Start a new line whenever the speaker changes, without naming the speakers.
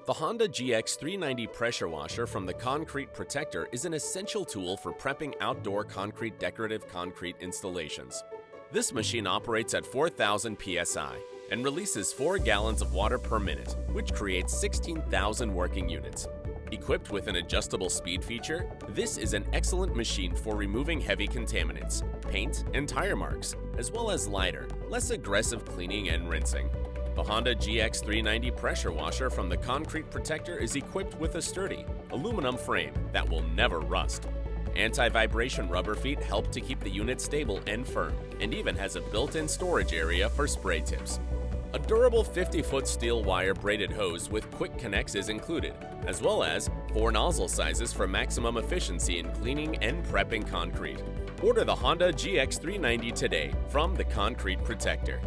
The Honda GX390 Pressure Washer from the Concrete Protector is an essential tool for prepping outdoor decorative concrete installations. This machine operates at 4,000 PSI and releases 4 gallons of water per minute, which creates 16,000 working units. Equipped with an adjustable speed feature, this is an excellent machine for removing heavy contaminants, paint, and tire marks, as well as lighter, less aggressive cleaning and rinsing. The Honda GX390 Pressure Washer from the Concrete Protector is equipped with a sturdy, aluminum frame that will never rust. Anti-vibration rubber feet help to keep the unit stable and firm, and even has a built-in storage area for spray tips. A durable 50-foot steel wire braided hose with quick connects is included, as well as 4 nozzle sizes for maximum efficiency in cleaning and prepping concrete. Order the Honda GX390 today from the Concrete Protector.